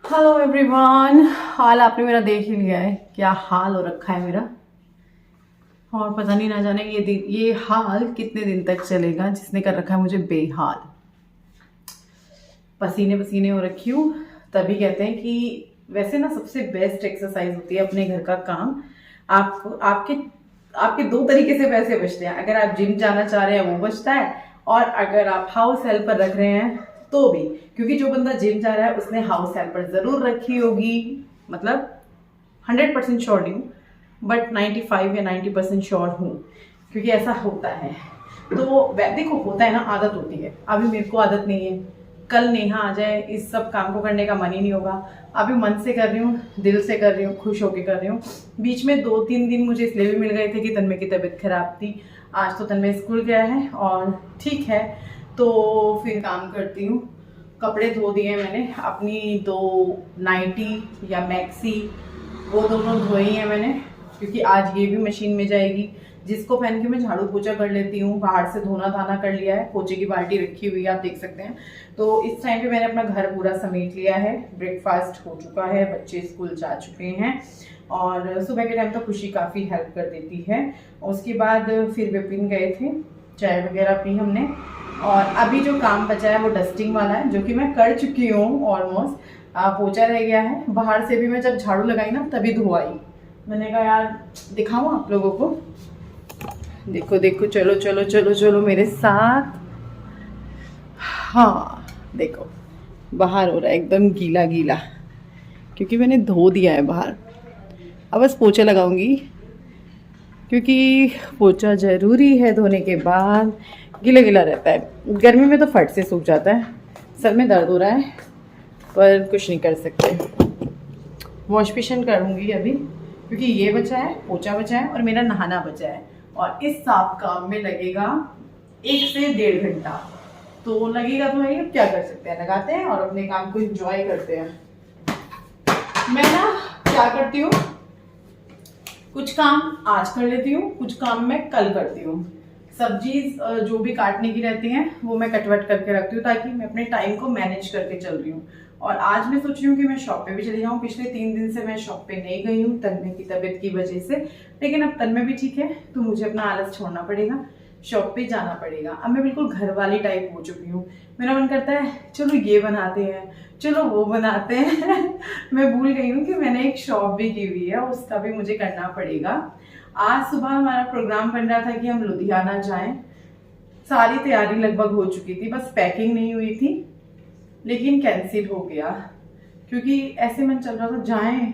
Hello everyone. हाल आपने मेरा देख ही लिया है, क्या हाल हो रखा है मेरा। और पता नहीं ना जाने ये हाल कितने दिन तक चलेगा, जिसने कर रखा है मुझे बेहाल। पसीने पसीने हो रखी हूँ। तभी कहते हैं कि वैसे ना सबसे बेस्ट एक्सरसाइज होती है अपने घर का काम। आपको आपके आपके दो तरीके से पैसे बचते हैं। अगर आप जिम जाना चाह रहे हैं वो बचता है, और अगर आप हाउस हेल्पर रख रहे हैं तो भी, क्योंकि जो बंदा जिम जा रहा है उसने हाउस हेल्पर जरूर रखी होगी। मतलब 100% श्योर नहीं हूँ, बट 95 या 90% श्योर हूँ, क्योंकि ऐसा होता है। तो देखो, होता है ना, आदत होती है। अभी मेरे को आदत नहीं है, कल नेहा आ जाए, इस सब काम को करने का मन ही नहीं होगा। अभी मन से कर रही हूँ, दिल से कर रही हूँ, खुश होके कर रही हूँ। बीच में 2-3 दिन मुझे इसलिए भी मिल गए थे कि तन्मय की तबीयत खराब थी। आज तो तन्मय स्कूल गया है और ठीक है, तो फिर काम करती हूँ। कपड़े धो दिए मैंने, अपनी 2 नाइटी या मैक्सी वो दोनों धोई हैं मैंने, क्योंकि आज ये भी मशीन में जाएगी, जिसको पहन के मैं झाड़ू पोछा कर लेती हूँ। बाहर से धोना धाना कर लिया है, पोछे की बाल्टी रखी हुई है, आप देख सकते हैं। तो इस टाइम पे मैंने अपना घर पूरा समेट लिया है। ब्रेकफास्ट हो चुका है, बच्चे स्कूल जा चुके हैं, और सुबह के टाइम तो खुशी काफ़ी हेल्प कर देती है। उसके बाद फिर विपिन गए थे, चाय वगैरह पी हमने, और अभी जो काम बचा है वो डस्टिंग वाला है, जो कि मैं कर चुकी हूँ ऑलमोस्ट। पोछा रह गया है। बाहर से भी मैं जब झाड़ू लगाई ना तभी धोआई। मैंने कहा यार दिखाऊँ आप लोगों को। देखो देखो, चलो चलो चलो चलो मेरे साथ। हाँ देखो, बाहर हो रहा है एकदम गीला गीला, क्योंकि मैंने धो दिया है बाहर। अब बस पोछा लगाऊंगी, क्योंकि पोछा ज़रूरी है धोने के बाद। गीला गीला रहता है, गर्मी में तो फट से सूख जाता है। सर में दर्द हो रहा है, पर कुछ नहीं कर सकते। वॉश बेसिन करूँगी अभी, क्योंकि ये बचा है, पोछा बचा है और मेरा नहाना बचा है, और इस साफ काम में लगेगा 1 से 1.5 घंटा। तो लगेगा तो है, क्या कर सकते हैं, लगाते हैं और अपने काम को एंजॉय करते हैं। मैं ना क्या करती हूँ, कुछ काम आज कर लेती हूँ, कुछ काम मैं कल करती हूँ। सब्जी जो भी काटने की रहती हैं वो मैं कटवट करके रखती हूँ, ताकि मैं अपने टाइम को मैनेज करके चल रही हूँ। और आज मैं सोच रही हूँ कि मैं शॉप पे भी चली जाऊँ। पिछले 3 दिन से मैं शॉप पे नहीं गई हूँ तन्मय की तबीयत की वजह से, लेकिन अब तन्मय भी ठीक है तो मुझे अपना आलस छोड़ना पड़ेगा, शॉप पे जाना पड़ेगा। अब मैं बिल्कुल घर वाली टाइप हो चुकी हूँ। मेरा मन करता है चलो ये बनाते हैं, चलो वो बनाते हैं। मैं भूल गई हूँ कि मैंने एक शॉप भी की हुई है, उसका भी मुझे करना पड़ेगा। आज सुबह हमारा प्रोग्राम बन रहा था कि हम लुधियाना जाएं। सारी तैयारी लगभग हो चुकी थी, बस पैकिंग नहीं हुई थी, लेकिन कैंसिल हो गया, क्योंकि ऐसे मन चल रहा था जाएं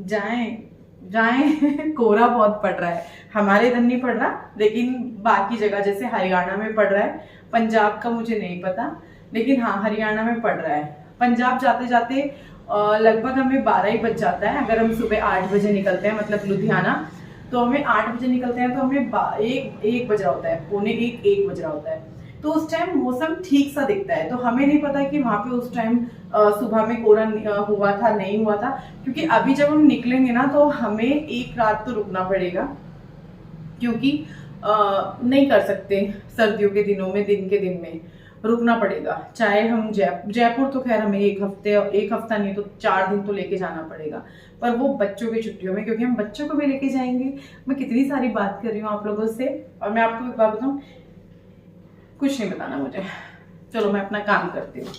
जाएं जाएं। कोहरा बहुत पड़ रहा है, हमारे इधर नहीं पड़ रहा, लेकिन बाकी जगह जैसे हरियाणा में पड़ रहा है। पंजाब का मुझे नहीं पता, लेकिन हाँ हरियाणा में पड़ रहा है। पंजाब जाते जाते लगभग हमें 12 ही बज जाता है। अगर हम सुबह 8 बजे निकलते हैं, मतलब लुधियाना, तो हमें 8 बजे निकलते हैं, तो हमें एक बज रहा होता है, पौने 1 बज रहा होता है। तो उस टाइम मौसम ठीक सा दिखता है, तो हमें नहीं पता कि वहां पे उस टाइम सुबह में कोहरा हुआ था नहीं हुआ था, क्योंकि अभी जब हम निकलेंगे ना तो हमें एक रात तो रुकना पड़ेगा, क्योंकि नहीं कर सकते सर्दियों के दिनों में, दिन के दिन में रुकना पड़ेगा। चाहे हम जयपुर तो खैर हमें एक हफ्ता नहीं तो 4 दिन तो लेके जाना पड़ेगा, पर वो बच्चों की छुट्टियों में, क्योंकि हम बच्चों को भी लेके जाएंगे। मैं कितनी सारी बात कर रही हूँ आप लोगों से, और मैं आपको एक बात बताऊँ, कुछ नहीं बताना मुझे। चलो मैं अपना काम करती हूँ।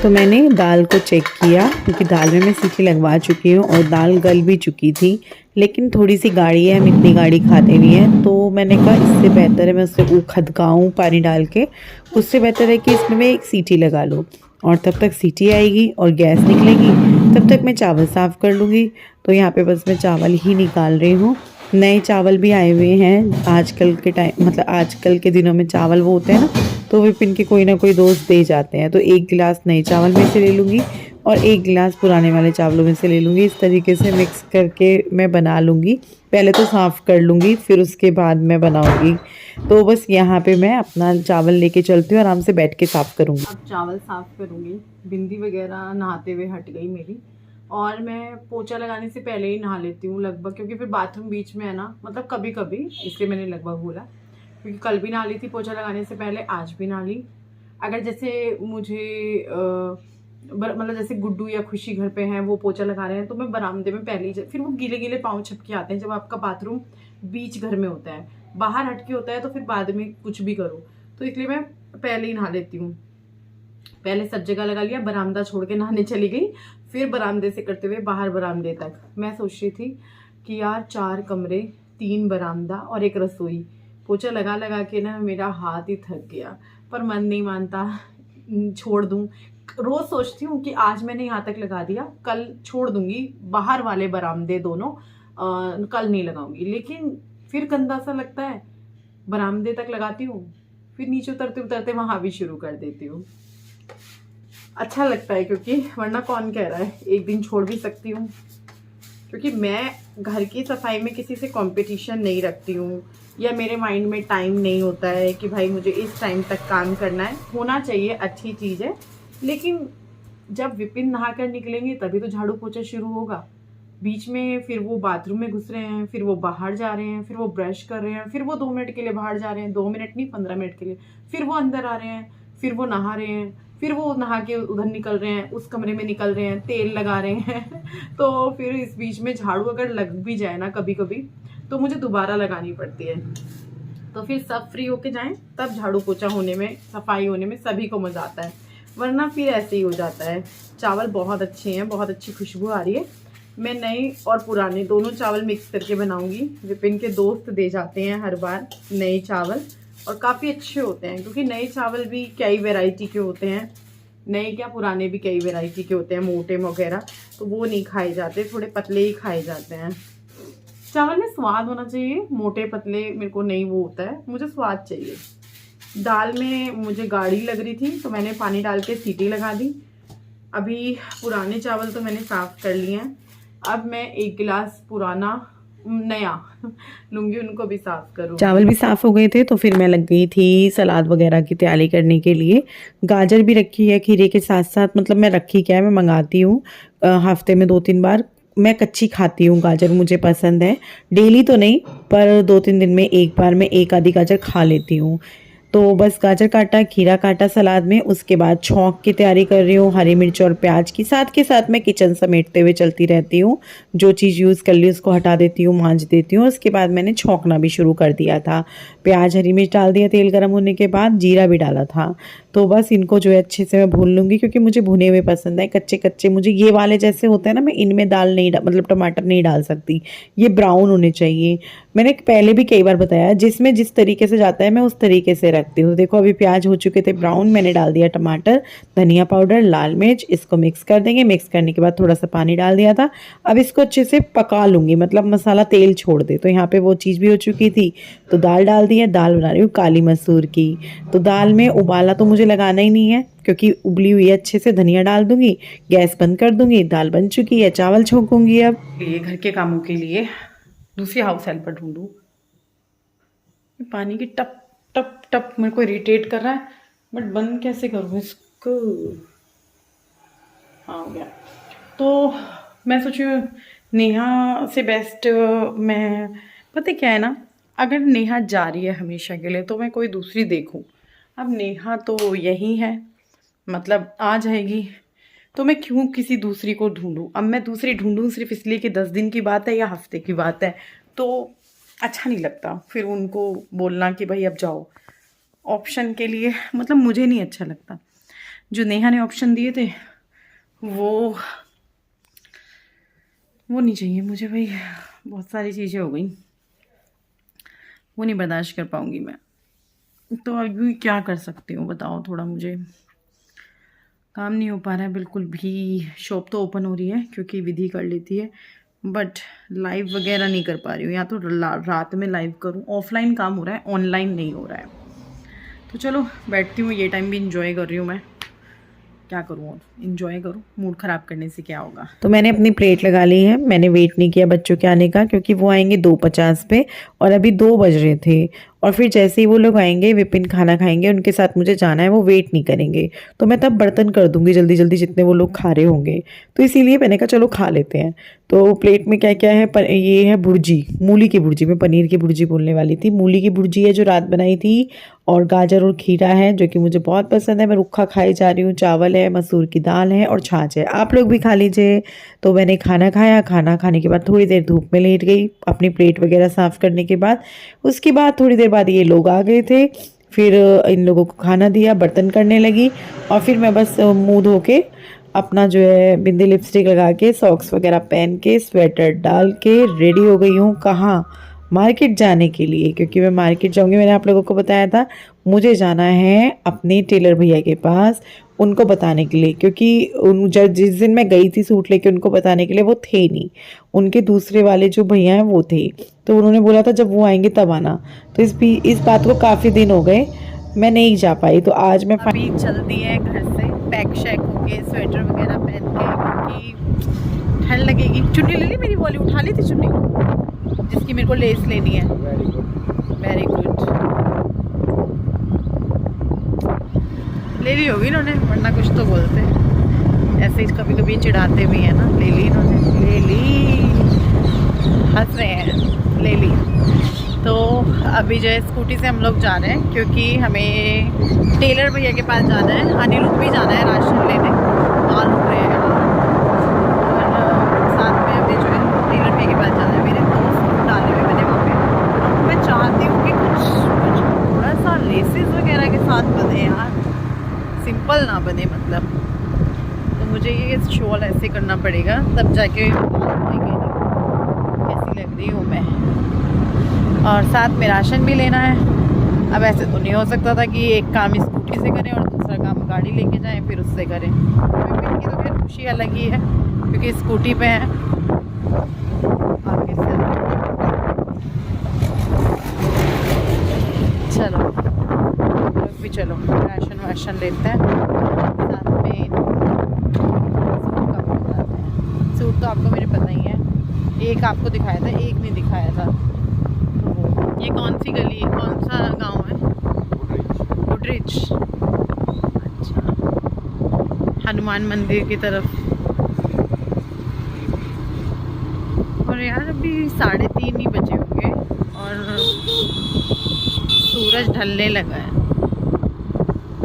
तो मैंने दाल को चेक किया क्योंकि दाल में मैं सीटी लगवा चुकी हूँ और दाल गल भी चुकी थी, लेकिन थोड़ी सी गाढ़ी है, हम इतनी गाढ़ी खाते नहीं हैं। तो मैंने कहा इससे बेहतर है मैं उससे खदकाऊँ पानी डाल के, उससे बेहतर है कि इसमें मैं एक सीटी लगा लूँ और तब तक सीटी आएगी और गैस निकलेगी, तब तक मैं चावल साफ़ कर लूँगी। तो यहाँ पे बस मैं चावल ही निकाल रही हूँ। नए चावल भी आए हुए हैं आजकल के टाइम, मतलब आजकल के दिनों में चावल वो होते हैं ना, तो विपिन के कोई ना कोई दोस्त दे जाते हैं। तो एक गिलास नए चावल में से ले लूँगी और एक गिलास पुराने वाले चावलों में से ले लूँगी। इस तरीके से मिक्स करके मैं बना लूँगी। पहले तो साफ़ कर लूँगी, फिर उसके बाद मैं बनाऊँगी। तो बस यहाँ पे मैं अपना चावल लेके चलती हूँ, आराम से बैठ के साफ़ करूँगी। अब चावल साफ़ करूँगी। बिंदी वगैरह नहाते हुए हट गई मेरी, और मैं पोछा लगाने से पहले ही नहा लेती हूँ लगभग, क्योंकि फिर बाथरूम बीच में है ना, मतलब कभी कभी, इसलिए मैंने लगभग बोला, क्योंकि कल भी नहा ली थी पोछा लगाने से पहले, आज भी नहा ली। अगर जैसे मुझे मतलब जैसे गुड्डू या खुशी घर पे हैं, वो पोछा लगा रहे हैं, तो मैं बरामदे में पहले ही, फिर वो गीले गीले पाँव छपके आते हैं जब आपका बाथरूम बीच घर में होता है, बाहर हटके होता है तो फिर बाद में कुछ भी करो, तो इसलिए मैं पहले ही नहा लेती हूँ। पहले सब जगह लगा लिया, बरामदा छोड़ के नहाने चली गई, फिर बरामदे से करते हुए बाहर बरामदे तक। मैं सोच रही थी कि यार 4 कमरे, 3 बरामदा और 1 रसोई, पोछा लगा लगा के ना मेरा हाथ ही थक गया, पर मन नहीं मानता, छोड़ दूँ। रोज़ सोचती हूँ कि आज मैंने यहाँ तक लगा दिया, कल छोड़ दूँगी, बाहर वाले बरामदे दोनों कल नहीं लगाऊंगी, लेकिन फिर गंदा सा लगता है। बरामदे तक लगाती हूँ, फिर नीचे उतरते उतरते वहाँ भी शुरू कर देती हूँ। अच्छा लगता है, क्योंकि वरना कौन कह रहा है, एक दिन छोड़ भी सकती हूँ, क्योंकि मैं घर की सफाई में किसी से कंपटीशन नहीं रखती हूँ, या मेरे माइंड में टाइम नहीं होता है कि भाई मुझे इस टाइम तक काम करना है। होना चाहिए, अच्छी चीज़ है, लेकिन जब विपिन नहा कर निकलेंगे तभी तो झाड़ू पोछा शुरू होगा। बीच में फिर वो बाथरूम में घुस रहे हैं, फिर वो बाहर जा रहे हैं, फिर वो ब्रश कर रहे हैं, फिर वो 2 मिनट के लिए बाहर जा रहे हैं, 2 मिनट नहीं 15 मिनट के लिए, फिर वो अंदर आ रहे हैं, फिर वो नहा रहे हैं, फिर वो नहा के उधर निकल रहे हैं, उस कमरे में निकल रहे हैं, तेल लगा रहे हैं तो फिर इस बीच में झाड़ू अगर लग भी जाए ना कभी कभी, तो मुझे दोबारा लगानी पड़ती है। तो फिर सब फ्री होके जाएं, तब झाड़ू पोछा होने में, सफाई होने में सभी को मज़ा आता है, वरना फिर ऐसे ही हो जाता है। चावल बहुत अच्छे हैं, बहुत अच्छी खुशबू आ रही है। मैं नए और पुराने दोनों चावल मिक्स करके बनाऊंगी। विपिन के दोस्त दे जाते हैं हर बार नए चावल, और काफ़ी अच्छे होते हैं, क्योंकि नए चावल भी कई वैरायटी के होते हैं, नए क्या पुराने भी कई वैरायटी के होते हैं, मोटे वगैरह, तो वो नहीं खाए जाते, थोड़े पतले ही खाए जाते हैं। चावल में स्वाद होना चाहिए, मोटे पतले मेरे को नहीं वो होता है, मुझे स्वाद चाहिए। दाल में मुझे गाढ़ी लग रही थी, तो मैंने पानी डाल के सीटी लगा दी। अभी पुराने चावल तो मैंने साफ़ कर लिए हैं, अब मैं 1 गिलास पुराना नया लूँगी, उनको भी साफ़ करूँ। चावल भी साफ़ हो गए थे, तो फिर मैं लग गई थी सलाद वगैरह की तैयारी करने के लिए। गाजर भी रखी है खीरे के साथ साथ, मतलब मैं रखी क्या है, मैं मंगाती हूँ हफ्ते में 2-3 बार। मैं कच्ची खाती हूँ गाजर, मुझे पसंद है, डेली तो नहीं पर 2-3 दिन में एक बार मैं एक आधी गाजर खा लेती हूँ। तो बस गाजर काटा, खीरा काटा सलाद में, उसके बाद छौंक की तैयारी कर रही हूँ, हरी मिर्च और प्याज की। साथ के साथ मैं किचन समेटते हुए चलती रहती हूँ, जो चीज़ यूज़ कर ली उसको हटा देती हूँ, मांज देती हूँ। उसके बाद मैंने छौंकना भी शुरू कर दिया था, प्याज हरी मिर्च डाल दिया, तेल गर्म होने के बाद जीरा भी डाला था। तो बस इनको जो है अच्छे से मैं भून लूँगी, क्योंकि मुझे भुने हुए पसंद है, कच्चे कच्चे मुझे ये वाले जैसे होते हैं ना, मैं इनमें दाल नहीं मतलब टमाटर नहीं डाल सकती, ये ब्राउन होने चाहिए। मैंने पहले भी कई बार बताया, जिसमें जिस तरीके से जाता है मैं उस तरीके से रखती हूँ। देखो अभी प्याज हो चुके थे ब्राउन, मैंने डाल दिया टमाटर, धनिया पाउडर, लाल मिर्च, इसको मिक्स कर देंगे। मिक्स करने के बाद थोड़ा सा पानी डाल दिया था। अब इसको अच्छे से पका लूँगी, मतलब मसाला तेल छोड़ दे। तो यहाँ पे वो चीज़ भी हो चुकी थी, तो दाल डाल दी है। दाल बना रही हूँ काली मसूर की। तो दाल में उबाला तो मुझे लगाना ही नहीं है, क्योंकि उबली हुई है अच्छे से। धनिया डाल दूंगी, गैस बंद कर दूंगी, दाल बन चुकी है। चावल छौंकूंगी अब। ये घर के कामों के लिए दूसरी हाउस हेल्पर ढूंढूं। पानी की टप टप टप मेरे को इरिटेट कर रहा है, बट बंद कैसे करूँ इसको। हाँ हो गया। तो मैं सोची नेहा से बेस्ट मैं, पता क्या है ना, अगर नेहा जा रही है हमेशा के लिए तो मैं कोई दूसरी देखूं। अब नेहा तो यही है, मतलब आ जाएगी, तो मैं क्यों किसी दूसरी को ढूंढूं। अब मैं दूसरी ढूंढूं सिर्फ इसलिए कि 10 दिन की बात है या हफ्ते की बात है, तो अच्छा नहीं लगता फिर उनको बोलना कि भाई अब जाओ ऑप्शन के लिए, मतलब मुझे नहीं अच्छा लगता। जो नेहा ने ऑप्शन दिए थे वो नहीं चाहिए मुझे भाई। बहुत सारी चीज़ें हो गई, वो नहीं बर्दाश्त कर पाऊँगी मैं। तो अभी क्या कर सकती हूँ बताओ, थोड़ा मुझे काम नहीं हो पा रहा है बिल्कुल भी। शॉप तो ओपन हो रही है क्योंकि विधि कर लेती है, बट लाइव वगैरह नहीं कर पा रही हूँ। या तो रात में लाइव करूँ, ऑफलाइन काम हो रहा है, ऑनलाइन नहीं हो रहा है। तो चलो बैठती हूँ, ये टाइम भी इंजॉय कर रही हूँ मैं। क्या करूँ और, इंजॉय करूँ, मूड ख़राब करने से क्या होगा। तो मैंने अपनी प्लेट लगा ली है। मैंने वेट नहीं किया बच्चों के आने का, क्योंकि वो आएंगे 2:50 पे और अभी 2 बज रहे थे। और फिर जैसे ही वो लोग आएंगे, विपिन खाना खाएंगे, उनके साथ मुझे जाना है, वो वेट नहीं करेंगे। तो मैं तब बर्तन कर दूंगी जल्दी जल्दी जितने वो लोग खा रहे होंगे। तो इसीलिए मैंने कहा चलो खा लेते हैं। तो प्लेट में क्या क्या है, ये है भुर्जी, मूली की भुर्जी। मैं पनीर की भुर्जी बोलने वाली थी, मूली की भुर्जी है जो रात बनाई थी, और गाजर और खीरा है जो कि मुझे बहुत पसंद है। मैं रुक्खा खाई जा रही हूँ। चावल है, मसूर की दाल है और छाछ है। आप लोग भी खा लीजिए। तो मैंने खाना खाया। खाना खाने के बाद थोड़ी देर धूप में लेट गई अपनी प्लेट वगैरह साफ़ करने के बाद। उसके बाद थोड़ी देर बाद ये लोग आ गए थे। फिर इन लोगों को खाना दिया, बर्तन करने लगी, और फिर मैं बस मुंह धो के अपना जो है बिंदी लिपस्टिक लगा के, सॉक्स वगैरह पहन के, स्वेटर डाल के रेडी हो गई हूँ। कहाँ? मार्केट जाने के लिए, क्योंकि मैं मार्केट जाऊंगी। मैंने आप लोगों को बताया था मुझे जाना है अपने टेलर भैया के पास, उनको बताने के लिए, क्योंकि जिस दिन मैं गई थी सूट लेके उनको बताने के लिए, वो थे नहीं, उनके दूसरे वाले जो भैया हैं वो थे। तो उन्होंने बोला था जब वो आएंगे तब आना। तो इस बात को काफ़ी दिन हो गए, मैं नहीं जा पाई। तो आज मैं अभी चलती है घर से पैक शैक होके, स्वेटर वगैरह पहन के, क्योंकि ठंड लगेगी। चुन्नी ले ली मेरी वाली, उठा ली थी चुन्नी जिसकी मेरे को लेस लेनी है। वेरी गुड, ले ली होगी इन्होंने, वरना कुछ तो बोलते। ऐसे ही कभी कभी चिढ़ाते भी हैं ना। ले ली इन्होंने, ले ली, हंस रहे हैं, ले ली। तो अभी जो है स्कूटी से हम लोग जा रहे हैं, क्योंकि हमें टेलर भैया के पास जाना है। अनिल भी जाना है राशन लेने, माल हो रहे हैं। और साथ में हमें जो है टेलर भैया के पास जाना है। मेरे 2 सूट डाले हुए मैंने वहाँ पे। मैं चाहती हूँ कि कुछ थोड़ा सा लेसेस वगैरह के साथ बने यार, सिंपल ना बने मतलब। तो मुझे ये शॉल ऐसे करना पड़ेगा, तब जाके कैसी लग रही हूँ मैं। और साथ में राशन भी लेना है। अब ऐसे तो नहीं हो सकता था कि एक काम स्कूटी से करें और दूसरा काम गाड़ी लेके जाएं फिर उससे करें। विपिन की तो खैर खुशी अलग ही है क्योंकि स्कूटी पे है। आगे से चलो लोग भी चलो राशन वाशन लेते हैं। साथ में सूट तो आपको मेरे पता ही है, एक आपको दिखाया था, एक नहीं दिखाया था। ये कौन सी गली है, कौन सा गांव है? गुडरिच। अच्छा, हनुमान मंदिर की तरफ। और यार अभी 3:30 ही बजे होंगे और सूरज ढलने लगा है।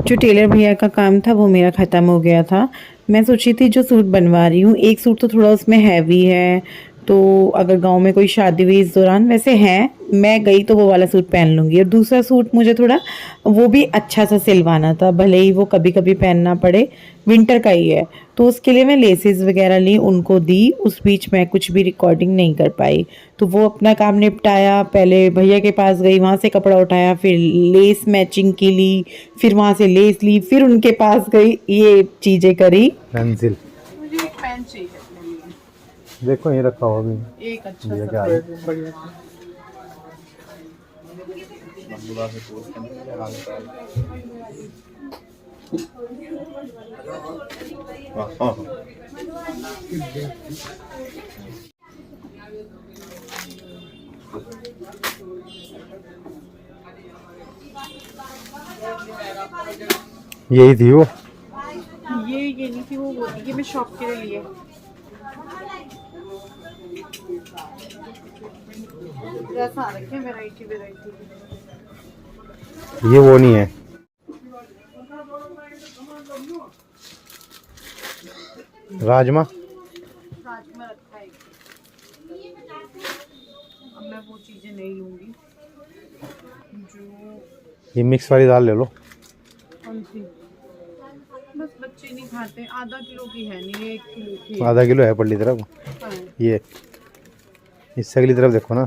जो टेलर भैया का काम था वो मेरा ख़त्म हो गया था। मैं सोची थी जो सूट बनवा रही हूँ, एक सूट तो थोड़ा उसमें हैवी है, तो अगर गांव में कोई शादी हुई इस दौरान, वैसे है, मैं गई तो वो वाला सूट पहन लूँगी। और दूसरा सूट मुझे थोड़ा वो भी अच्छा सा सिलवाना था, भले ही वो कभी कभी पहनना पड़े, विंटर का ही है। तो उसके लिए मैं लेसेस वगैरह ली, उनको दी। उस बीच मैं कुछ भी रिकॉर्डिंग नहीं कर पाई। तो वो अपना काम निपटाया, पहले भैया के पास गई, वहाँ से कपड़ा उठाया, फिर लेस मैचिंग की ली, फिर वहाँ से लेस ली, फिर उनके पास गई, ये चीज़ें करी। पेंसिल मुझे एक पेन चाहिए अपने लिए। देखो ये रखा हुआ भी। एक अच्छा ये सा क्या है? पेन बढ़िया सा। यही थी वो। ये नहीं थी वो ये मैं शॉप के लिए लिए। जैसा आ रखे वैरायटी ये वो नहीं है। राजमा राजमा रखा है। अब मैं वो चीजें नहीं लूंगी जो। ये मिक्स वाली दाल ले लो। कौन सी? बस चीनी खाते हैं, आधा किलो की है नहीं, 1 किलो की आधा किलो है पल्ली तरफ। है। ये इस अगली तरफ देखो ना,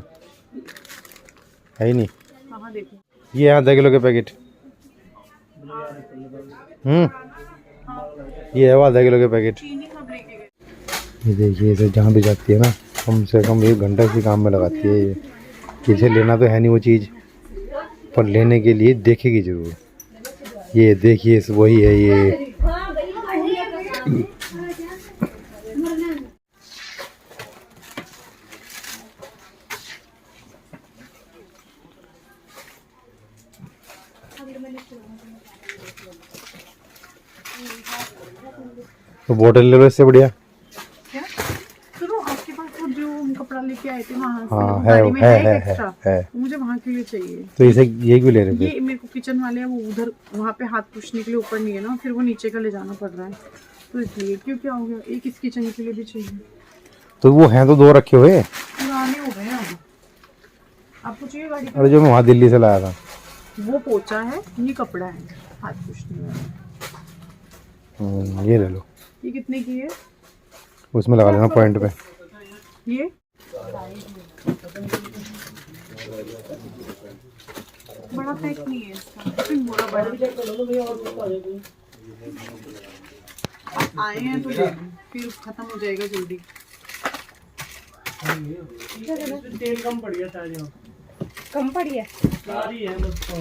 है ही नहीं। कहाँ देखो? ये आधा किलो के पैकेट। ये है वो आधा किलो के पैकेट। चीनी कब लेके गए? ये देखिए, इसे जहाँ भी जाती है ना, कम से कम 1 घंटा इसी काम में लगाती है ये। इसे लेना तो है नहीं वो चीज़, पर लेने के लिए देखेगी जरूर। ये देखिए, वही है ये। तो बोतल ले लो इससे बढ़िया। क्या सुनो, आपके पास वो जो हम कपड़ा लेके आए थे वहाँ से, हाँ वो है, गाड़ी में है एक्स्ट्रा? मुझे वहाँ के लिए चाहिए। तो इसे ये क्यों ले रहे थे? ये मेरे को किचन वाले हैं, वो उधर वहाँ पे हाथ पूछने के लिए ऊपर नहीं है ना, फिर वो नीचे का ले जाना पड़ रहा है, तो इसलिए। क्यों, क्या हो गया? एक इस किचन के लिए भी चाहिए। तो वो हैं तो 2 रखे हुए। पुराने हो गए हैं। आपको चाहिए गाड़ी का? अरे जो मैं वहाँ दिल्ली से लाया था। वो पोचा है, ये कपड़ा है हाथ पूछने वाला। ये ले लो। ये कितने की है? उसमें लगा लेना पॉइंट पे। ये बड़ा पैक नहीं है इसका, लेकिन बड़ा बड़ा। आप आए हैं तो ले लो, फिर खत्म हो जाएगा जल्दी। तेल कम पड़ गया शायद यहाँ। कम पड़ी है? सारी है मुझको।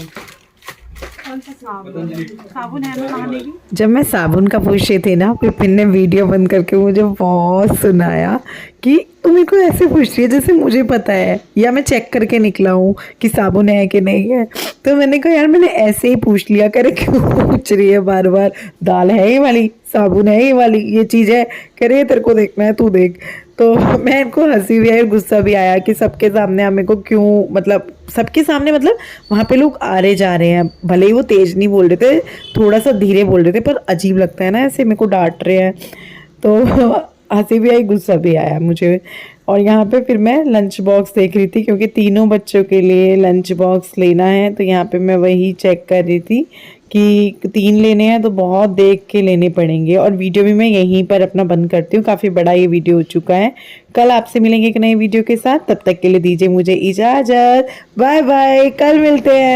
कौन सा साबुन? साबुन है ना नहाने की? जब मैं साबुन का पूछ रही थी ना, विपिन ने वीडियो बंद करके मुझे बहुत सुनाया कि तुम मेरे को ऐसे पूछ रही है जैसे मुझे पता है, या मैं चेक करके निकला हूँ कि साबुन है कि नहीं है। तो मैंने कहा यार मैंने ऐसे ही पूछ लिया, करे क्यों पूछ रही है बार बार, दाल है ये वाली, साबुन है ये वाली, ये चीज़ है, करे तेरे को देखना है तू देख। तो मैं इनको हंसी भी आई और गुस्सा भी आया कि सबके सामने आप मेरे को क्यों, मतलब सबके सामने, मतलब वहाँ पे लोग आ रहे जा रहे हैं, भले ही वो तेज नहीं बोल रहे थे, थोड़ा सा धीरे बोल रहे थे, पर अजीब लगता है ना ऐसे मेरे को डांट रहे हैं। तो हंसी भी आई, गुस्सा भी आया मुझे। और यहाँ पे फिर मैं लंच बॉक्स देख रही थी, क्योंकि तीनों बच्चों के लिए लंच बॉक्स लेना है, तो यहाँ पे मैं वही चेक कर रही थी कि 3 लेने हैं तो बहुत देख के लेने पड़ेंगे। और वीडियो भी मैं यहीं पर अपना बंद करती हूँ, काफ़ी बड़ा ये वीडियो हो चुका है। कल आपसे मिलेंगे एक नई वीडियो के साथ, तब तक के लिए दीजिए मुझे इजाज़त। बाय बाय, कल मिलते हैं।